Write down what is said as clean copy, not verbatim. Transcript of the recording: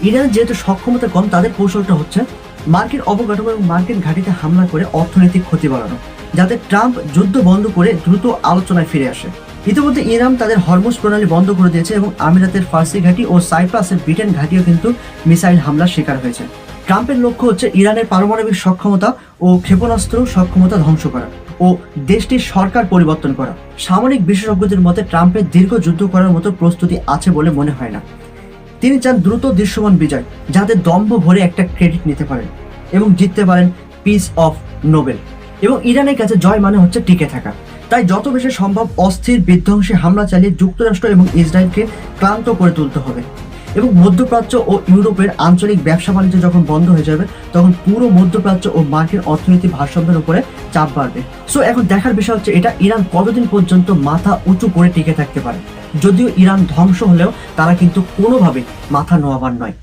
ইরানের যেহেতু সক্ষমতা কম, তাদের কৌশলটা হচ্ছে মার্কিন অবকাঠামো এবং মার্কিন ঘাঁটিতে হামলা করে অর্থনৈতিক ক্ষতি বাড়ানো, যাতে ট্রাম্প যুদ্ধ বন্ধ করে দ্রুত আলোচনায় ফিরে আসে। ইতিমধ্যে ইরান তাদের হরমুজ প্রণালী বন্ধ করে দিয়েছে এবং আমিরাতের ফার্সি ঘাঁটি ও সাইপ্রাসের ব্রিটেন ঘাঁটিও কিন্তু মিসাইল হামলার শিকার হয়েছে। ট্রাম্পের লক্ষ্য হচ্ছে ইরানের পারমাণবিক সক্ষমতা ও ক্ষেপণাস্ত্র সক্ষমতা ধ্বংস করা ও দেশটির সরকার পরিবর্তন করা। সামরিক বিশেষজ্ঞদের মতে ট্রাম্পের দীর্ঘ যুদ্ধ করার মতো প্রস্তুতি আছে বলে মনে হয় না। তিনি চান দ্রুত দৃশ্যমান বিজয়, যাতে দম্ভ ভরে একটা ক্রেডিট নিতে পারেন এবং জিততে পারেন পিস অফ নোবেল। এবং ইরানের কাছে জয় মানে হচ্ছে টিকে থাকা। তাই যত বেশি সম্ভব অস্থির বিধ্বংসী হামলা চালিয়ে যুক্তরাষ্ট্র এবং ইসরায়েলকে ক্লান্ত করে তুলতে হবে। এবং মধ্যপ্রাচ্য ও ইউরোপের আঞ্চলিক ব্যবসা বাণিজ্য যখন বন্ধ হয়ে যাবে, তখন পুরো মধ্যপ্রাচ্য ও মার্কিন অর্থনৈতিক ভারসাম্যের উপরে চাপ বাড়বে। সো এখন দেখার বিষয় হচ্ছে এটা ইরান কতদিন পর্যন্ত মাথা উঁচু করে টিকে থাকতে পারে। যদিও ইরান ধ্বংস হলেও তারা কিন্তু কোনোভাবে মাথা নোয়াবার নয়।